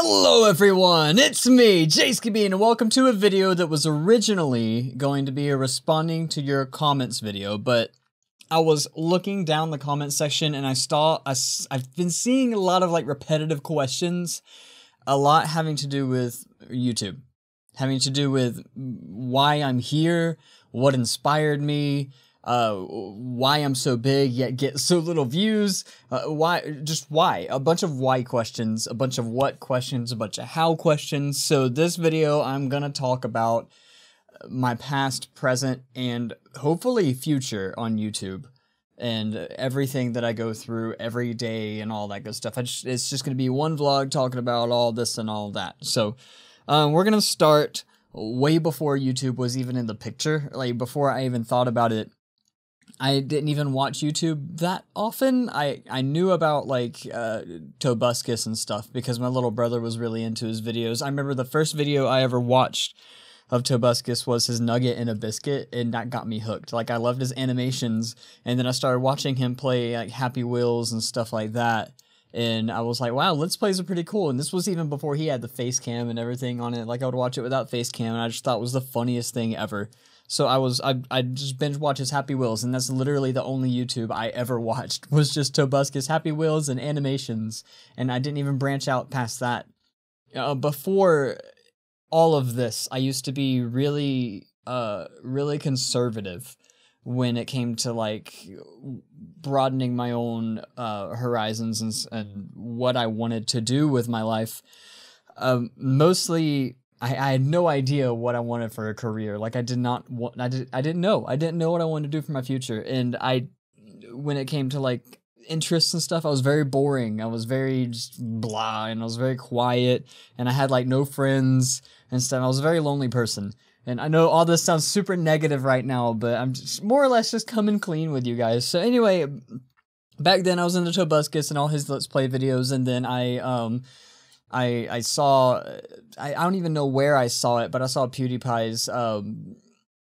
Hello everyone, it's me, JayskiBean, and welcome to a video that was originally going to be a responding to your comments video, but I was looking down the comment section and I've been seeing a lot of repetitive questions, a lot having to do with YouTube, having to do with why I'm here, what inspired me, why I'm so big yet get so little views, why, a bunch of why questions, a bunch of what questions, a bunch of how questions. So this video, I'm gonna talk about my past, present, and hopefully future on YouTube, and everything that I go through every day and all that good stuff. It's just gonna be one vlog talking about all this and all that. So, we're gonna start way before YouTube was even in the picture, before I even thought about it. I didn't even watch YouTube that often. I knew about Tobuscus and stuff because my little brother was really into his videos. I remember the first video I ever watched of Tobuscus was his nugget and a biscuit, and that got me hooked. I loved his animations, and then I started watching him play Happy Wheels and stuff like that. And I was like, wow, Let's Plays are pretty cool. And this was even before he had the face cam and everything on it. I would watch it without face cam, and I just thought it was the funniest thing ever. So I just binge watch his Happy Wheels, and that's literally the only YouTube I ever watched, was just Tobuscus Happy Wheels and animations, and I didn't even branch out past that. Before all of this, I used to be really conservative when it came to broadening my own horizons and what I wanted to do with my life. Mostly, I had no idea what I wanted for a career. I didn't know what I wanted to do for my future. And when it came to interests and stuff, I was very boring. I was very just blah, and I was very quiet, and I had no friends and stuff. I was a very lonely person. And I know all this sounds super negative right now, but I'm just more or less just coming clean with you guys. So anyway, back then I was into Tobuscus and all his Let's Play videos, and then I saw, I don't even know where I saw it, but I saw PewDiePie's,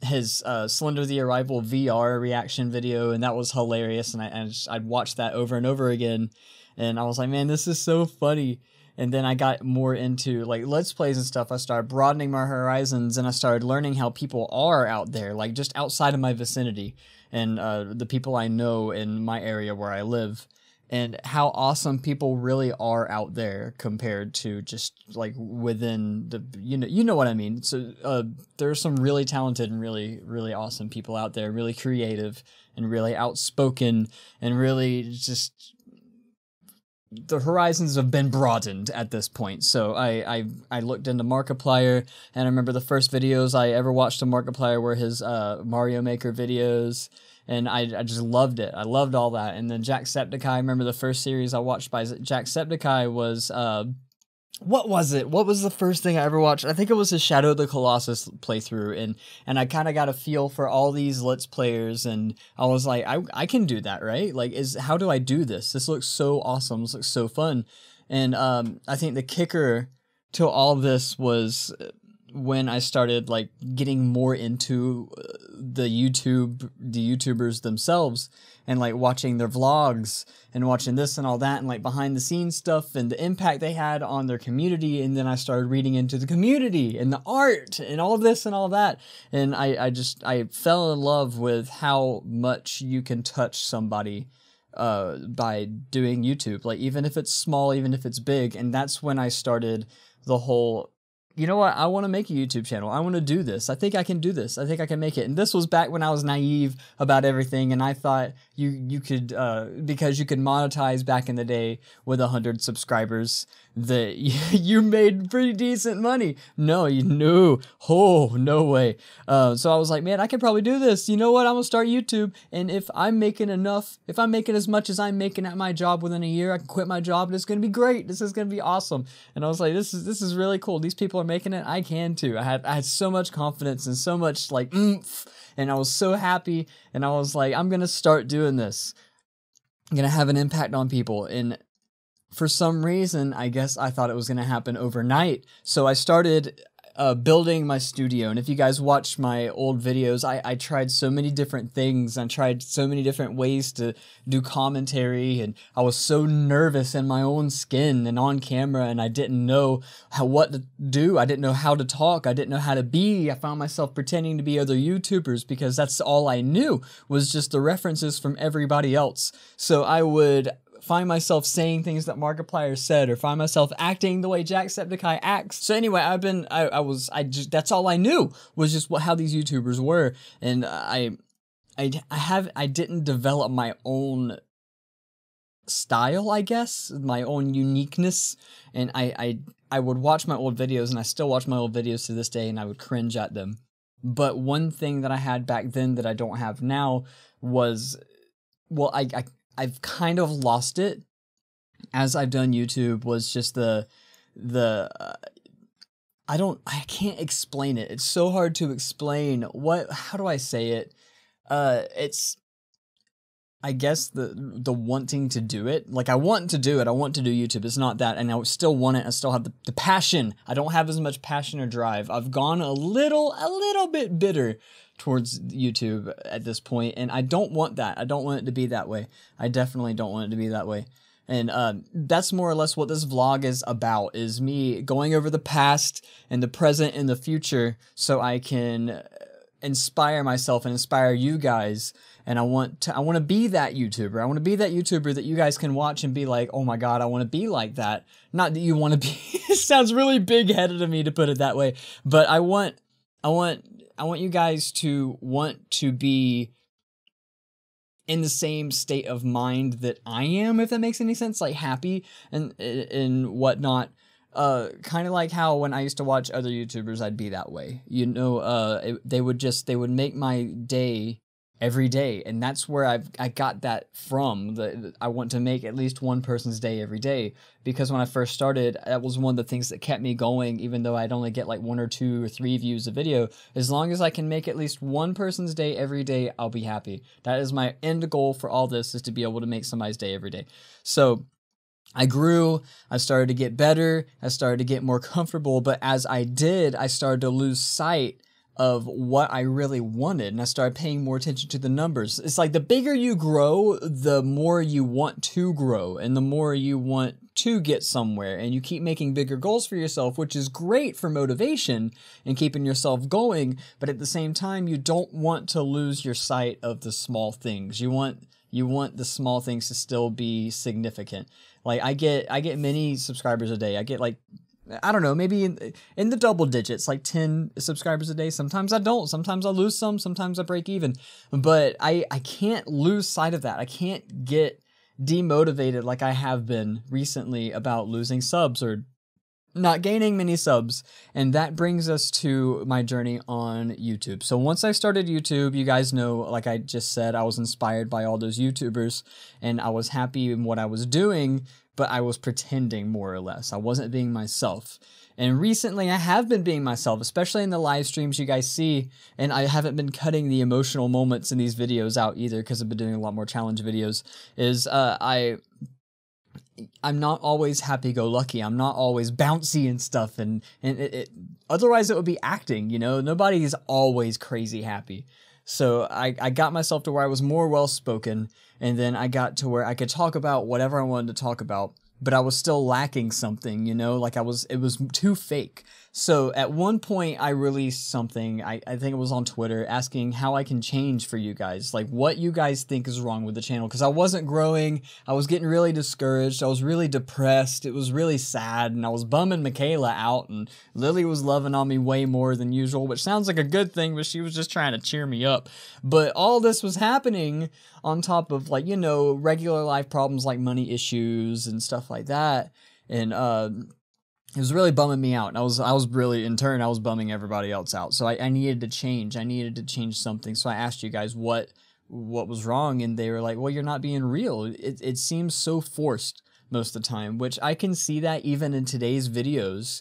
his Slender the Arrival VR reaction video, and that was hilarious, and I'd watch that over and over again, and I was like, man, this is so funny. And then I got more into Let's Plays and stuff. I started broadening my horizons, and I started learning how people are out there, just outside of my vicinity, and the people I know in my area where I live, and how awesome people really are out there compared to just within the, you know what I mean. So there are some really talented and really awesome people out there, really creative and really outspoken, and really just, the horizons have been broadened at this point. So I looked into Markiplier, and I remember the first videos I ever watched of Markiplier were his Mario Maker videos, and I just loved it. I loved all that. And then Jacksepticeye, I remember the first series I watched by Jacksepticeye was, what was it? What was the first thing I ever watched? I think it was his Shadow of the Colossus playthrough, and I kind of got a feel for all these Let's Players, and I was like, I can do that, right? How do I do this? This looks so awesome. This looks so fun. And I think the kicker to all this was when I started getting more into the YouTubers themselves, and watching their vlogs and watching this and all that, and behind the scenes stuff and the impact they had on their community. And then I started reading into the community and the art and all this and all that, and I fell in love with how much you can touch somebody by doing YouTube, even if it's small, even if it's big. And that's when I started the whole, you know what, I want to make a YouTube channel. I want to do this. I think I can do this. I think I can make it. And this was back when I was naive about everything, and I thought you could, because you could monetize back in the day with 100 subscribers, that you made pretty decent money. No, no way. So I was like, man, I can probably do this. You know what? I'm gonna start YouTube, and if I'm making as much as I'm making at my job within a year, I can quit my job, and it's gonna be great. This is gonna be awesome. And I was like, this is really cool. These people are making it. I can too. I had so much confidence and so much oomph, and I was so happy, and I was like, I'm gonna start doing this. I'm gonna have an impact on people. And for some reason, I guess I thought it was going to happen overnight. So I started building my studio. And if you guys watch my old videos, I tried so many different things. I tried so many different ways to do commentary, and I was so nervous in my own skin and on camera, and I didn't know what to do. I didn't know how to talk. I didn't know how to be. I found myself pretending to be other YouTubers because that's all I knew was just the references from everybody else. So I would find myself saying things that Markiplier said, or find myself acting the way Jacksepticeye acts. So anyway, that's all I knew was just how these YouTubers were, and I didn't develop my own style, I guess, my own uniqueness, and I would watch my old videos, and I still watch my old videos to this day, and I would cringe at them. But one thing that I had back then that I don't have now was, well, I've kind of lost it as I've done YouTube, was just I can't explain it. It's so hard to explain. How do I say it? It's, I guess, the wanting to do it. Like, I want to do it. I want to do YouTube. It's not that. And I still want it. I still have the passion. I don't have as much passion or drive. I've gone a little bit bitter towards YouTube at this point, and I don't want that. I don't want it to be that way. I definitely don't want it to be that way. And that's more or less what this vlog is about, is me going over the past and the present and the future so I can inspire myself and inspire you guys. And I want to be that YouTuber. I want to be that YouTuber that you guys can watch and be like, oh my god, I want to be like that. Not that you want to be. It sounds really big-headed of me to put it that way, but I want you guys to want to be in the same state of mind that I am, if that makes any sense, like happy and whatnot. Kind of like how when I used to watch other YouTubers, I'd be that way. You know, they would make my day every day, and that's where I got that from. I want to make at least one person's day every day, because when I first started, that was one of the things that kept me going, even though I'd only get like 1 or 2 or 3 views a video. As long as I can make at least one person's day every day, I'll be happy. That is my end goal for all this, is to be able to make somebody's day every day. So I grew, I started to get better, I started to get more comfortable, but as I did, I started to lose sight of what I really wanted, and I started paying more attention to the numbers. It's like the bigger you grow, the more you want to grow, and the more you want to get somewhere, and you keep making bigger goals for yourself, which is great for motivation and keeping yourself going, but at the same time, you don't want to lose your sight of the small things. You want the small things to still be significant. Like, I get many subscribers a day. I get like, I don't know, maybe in the double digits, like 10 subscribers a day. Sometimes I don't. Sometimes I lose some. Sometimes I break even. But I can't lose sight of that. I can't get demotivated like I have been recently about losing subs or not gaining many subs. And that brings us to my journey on YouTube. So once I started YouTube, you guys know, like I just said, I was inspired by all those YouTubers, and I was happy in what I was doing, but I was pretending, more or less. I wasn't being myself. And recently I have been being myself, especially in the live streams you guys see, and I haven't been cutting the emotional moments in these videos out either, because I've been doing a lot more challenge videos, I'm not always happy-go-lucky. I'm not always bouncy and stuff, and otherwise it would be acting, you know? Nobody is always crazy happy. So I got myself to where I was more well-spoken, and then I got to where I could talk about whatever I wanted to talk about, but I was still lacking something, you know? Like, it was too fake. So at one point I released something, I think it was on Twitter, asking how I can change for you guys, like what you guys think is wrong with the channel, because I wasn't growing, I was getting really discouraged, I was really depressed, it was really sad, and I was bumming Michaela out, and Lily was loving on me way more than usual, which sounds like a good thing, but she was just trying to cheer me up. But all this was happening on top of, like, you know, regular life problems like money issues and stuff like that, and it was really bumming me out, and I was really, in turn, I was bumming everybody else out. So I needed to change. I needed to change something. So I asked you guys what was wrong, and they were like, well, you're not being real. It seems so forced most of the time, which I can see that even in today's videos.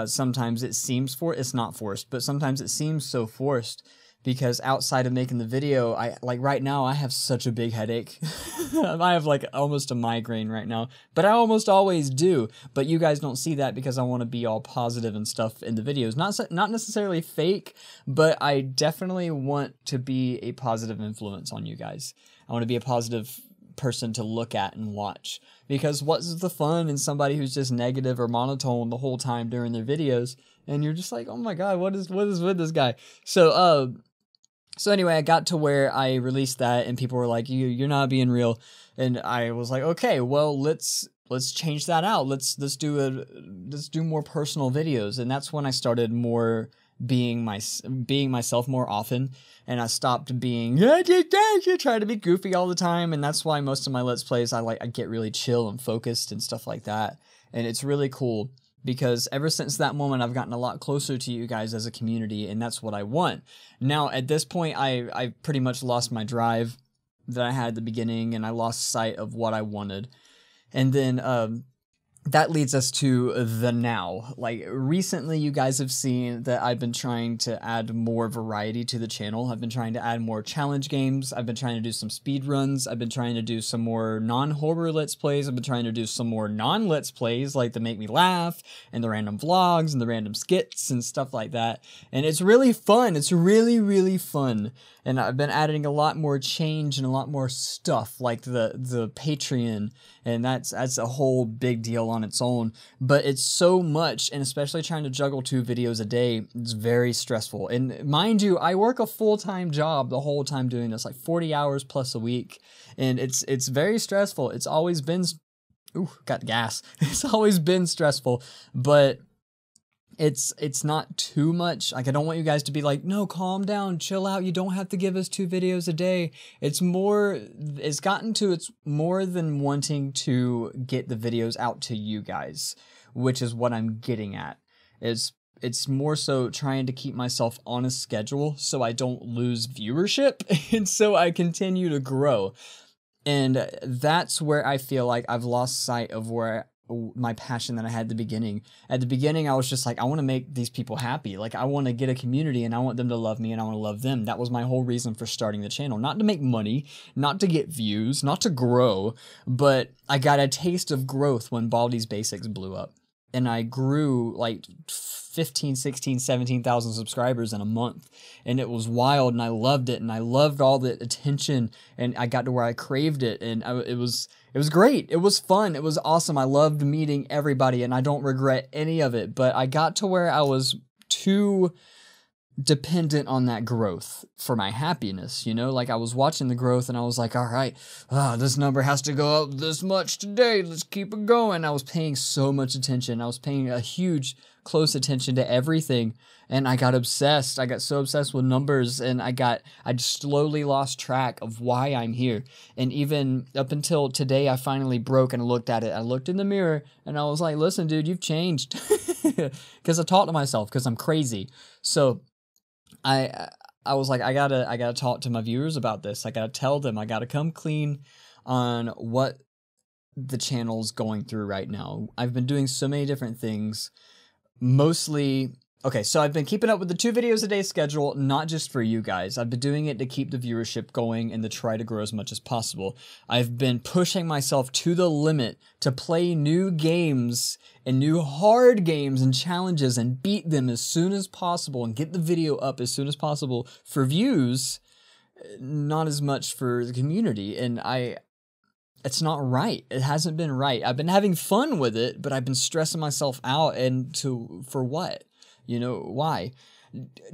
Sometimes it seems it's not forced, but sometimes it seems so forced, because outside of making the video, like right now I have such a big headache. I have like almost a migraine right now, but I almost always do. But you guys don't see that because I want to be all positive and stuff in the videos. Not necessarily fake, but I definitely want to be a positive influence on you guys. I want to be a positive person to look at and watch, because what's the fun in somebody who's just negative or monotone the whole time during their videos, and you're just like, oh my god, what is with this guy? So anyway, I got to where I released that, and people were like, you're not being real, and I was like, okay, well, let's change that out. Let's do more personal videos, and that's when I started being myself more often, and I stopped being trying to be goofy all the time, and that's why most of my Let's Plays I get really chill and focused and stuff like that, and it's really cool. Because ever since that moment, I've gotten a lot closer to you guys as a community, and that's what I want. Now, at this point, I pretty much lost my drive that I had at the beginning, and I lost sight of what I wanted. And then that leads us to the now. Like, recently you guys have seen that I've been trying to add more variety to the channel. I've been trying to add more challenge games. I've been trying to do some speed runs. I've been trying to do some more non-horror Let's Plays. I've been trying to do some more non-Let's Plays, like the Make Me Laugh, and the random vlogs, and the random skits, and stuff like that. And it's really fun. It's really, really fun. And I've been adding a lot more change and a lot more stuff, like the Patreon, and that's a whole big deal on its own. But it's so much, and especially trying to juggle 2 videos a day, it's very stressful. And mind you, I work a full-time job the whole time doing this, like 40 hours plus a week, and it's very stressful. It's always been, ooh, got gas. It's always been stressful, but it's not too much. Like, I don't want you guys to be like, no, calm down, chill out, you don't have to give us 2 videos a day. It's more than wanting to get the videos out to you guys, which is what I'm getting at. It's more so trying to keep myself on a schedule so I don't lose viewership and so I continue to grow. And that's where I feel like I've lost sight of my passion that I had at the beginning. At the beginning, I was just like, I want to make these people happy. Like, I want to get a community, and I want them to love me, and I want to love them. That was my whole reason for starting the channel. Not to make money, not to get views, not to grow, but I got a taste of growth when Baldi's Basics blew up. And I grew like 15, 16, 17,000 subscribers in a month. And it was wild, and I loved it, and I loved all the attention, and I got to where I craved it, and it was great. It was fun. It was awesome. I loved meeting everybody, and I don't regret any of it, but I got to where I was too dependent on that growth for my happiness, you know? Like, I was watching the growth, and I was like, all right, this number has to go up this much today. Let's keep it going. I was paying so much attention. I was paying a huge, close attention to everything, and I got obsessed. I got so obsessed with numbers, and I just slowly lost track of why I'm here. And even up until today, I finally broke and looked at it. I looked in the mirror, and I was like, listen, dude, you've changed. Because I talk to myself, because I'm crazy. So I was like, I gotta talk to my viewers about this. I gotta tell them. I gotta come clean on what the channel's going through right now. I've been doing so many different things. Mostly, okay, so I've been keeping up with the 2 videos a day schedule, not just for you guys. I've been doing it to keep the viewership going and to try to grow as much as possible. I've been pushing myself to the limit to play new games and new hard games and challenges and beat them as soon as possible and get the video up as soon as possible for views, not as much for the community. And it's not right. It hasn't been right. I've been having fun with it, but I've been stressing myself out, and for what? You know, why?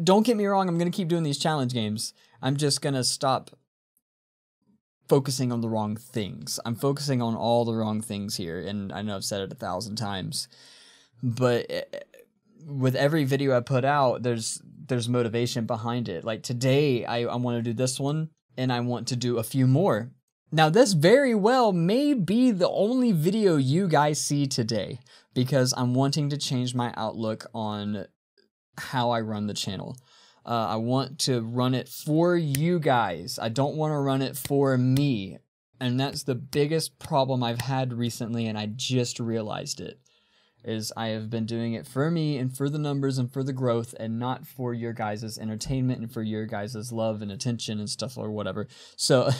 Don't get me wrong, I'm going to keep doing these challenge games. I'm just going to stop focusing on the wrong things. I'm focusing on all the wrong things here, and I know I've said it 1,000 times, but with every video I put out, there's motivation behind it. Like today, I want to do this one, and I want to do a few more. Now, this very well may be the only video you guys see today, because I'm wanting to change my outlook on how I run the channel. I want to run it for you guys. I don't want to run it for me. And that's the biggest problem I've had recently, and I just realized it. is I have been doing it for me and for the numbers and for the growth, and not for your guys' entertainment and for your guys' love and attention and stuff or whatever. So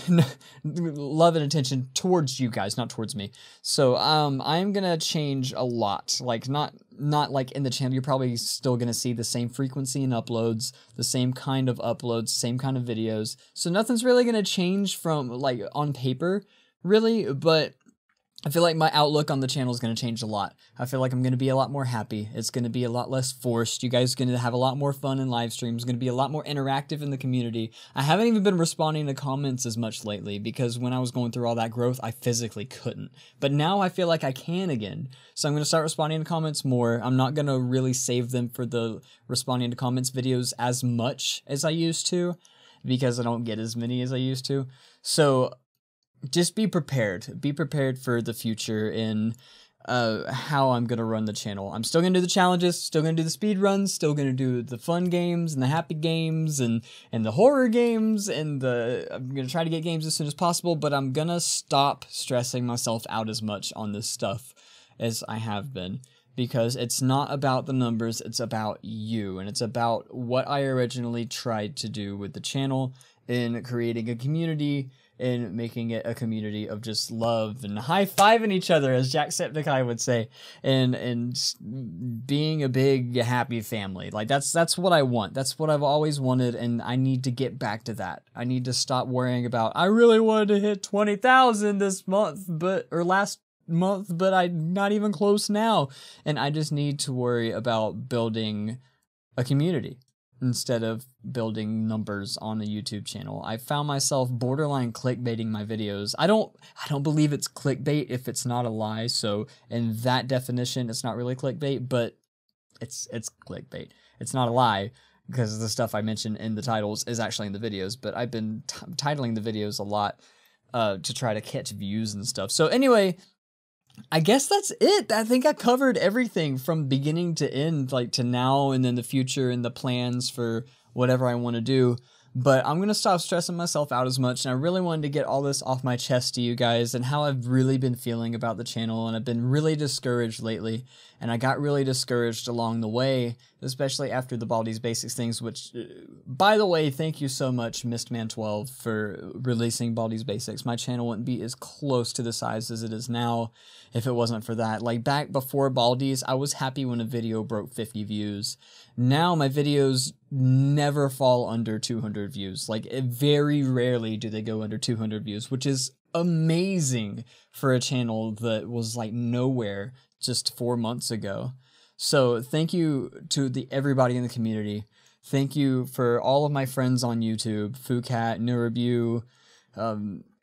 love and attention towards you guys, not towards me. So I'm gonna change a lot. Like not like in the channel, you're probably still gonna see the same frequency in uploads, the same kind of uploads, same kind of videos. So nothing's really gonna change from like on paper, really, but I feel like my outlook on the channel is going to change a lot. I feel like I'm going to be a lot more happy. It's going to be a lot less forced. You guys are going to have a lot more fun in live streams. Going to be a lot more interactive in the community. I haven't even been responding to comments as much lately because when I was going through all that growth, I physically couldn't. But now I feel like I can again. So I'm going to start responding to comments more. I'm not going to really save them for the responding to comments videos as much as I used to because I don't get as many as I used to. So just be prepared. Be prepared for the future in how I'm going to run the channel. I'm still going to do the challenges, still going to do the speed runs, still going to do the fun games and the happy games and the horror games and I'm going to try to get games as soon as possible, but I'm going to stop stressing myself out as much on this stuff as I have been. Because it's not about the numbers, it's about you, and it's about what I originally tried to do with the channel in creating a community and making it a community of just love and high-fiving each other, as Jacksepticeye would say, and being a big, happy family. Like, that's what I want. That's what I've always wanted, and I need to get back to that. I need to stop worrying about, I really wanted to hit 20,000 this month, or last month, but I'm not even close now. And I just need to worry about building a community instead of building numbers on the YouTube channel. I found myself borderline clickbaiting my videos. I don't believe it's clickbait if it's not a lie. So in that definition, it's not really clickbait, but it's clickbait. It's not a lie because the stuff I mentioned in the titles is actually in the videos, but I've been titling the videos a lot to try to catch views and stuff. So anyway, I guess that's it. I think I covered everything from beginning to end, like to now and then the future and the plans for whatever I want to do. But I'm going to stop stressing myself out as much, and I really wanted to get all this off my chest to you guys and how I've really been feeling about the channel, and I've been really discouraged lately, and I got really discouraged along the way, especially after the Baldi's Basics things, which, by the way, thank you so much, Mistman12, for releasing Baldi's Basics. My channel wouldn't be as close to the size as it is now if it wasn't for that. Like, back before Baldi's, I was happy when a video broke 50 views. Now, my videos never fall under 200 views. Like, very rarely do they go under 200 views, which is amazing for a channel that was, like, nowhere just 4 months ago. So, thank you to everybody in the community. Thank you for all of my friends on YouTube, FuCat, Neurobu,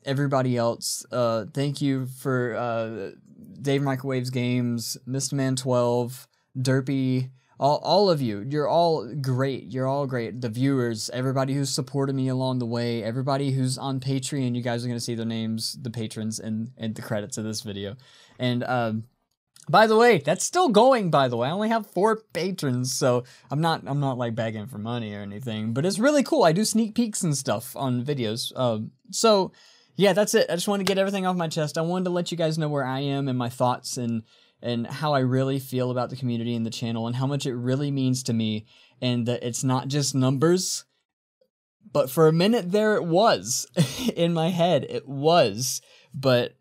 everybody else. Thank you for Dave Microwaves Games, Mistman12, Derpy, all of you. You're all great. You're all great. The viewers, everybody who's supported me along the way, everybody who's on Patreon, you guys are going to see their names, the patrons, and the credits of this video. And by the way, that's still going, by the way. I only have 4 patrons, so I'm not like begging for money or anything, but it's really cool. I do sneak peeks and stuff on videos. So yeah, that's it. I just wanted to get everything off my chest. I wanted to let you guys know where I am and my thoughts and how I really feel about the community and the channel and how much it really means to me, and that it's not just numbers. But for a minute there it was. In my head it was. But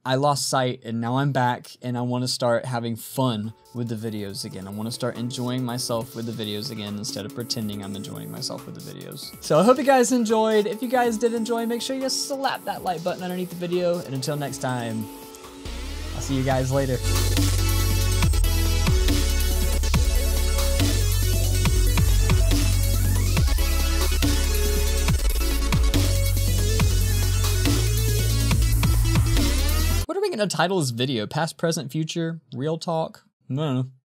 I lost sight, and now I'm back, and I want to start having fun with the videos again. I want to start enjoying myself with the videos again instead of pretending I'm enjoying myself with the videos. So I hope you guys enjoyed. If you guys did enjoy, make sure you slap that like button underneath the video, and until next time, I'll see you guys later. What are we going to title this video? Past, present, future, real talk? I don't know.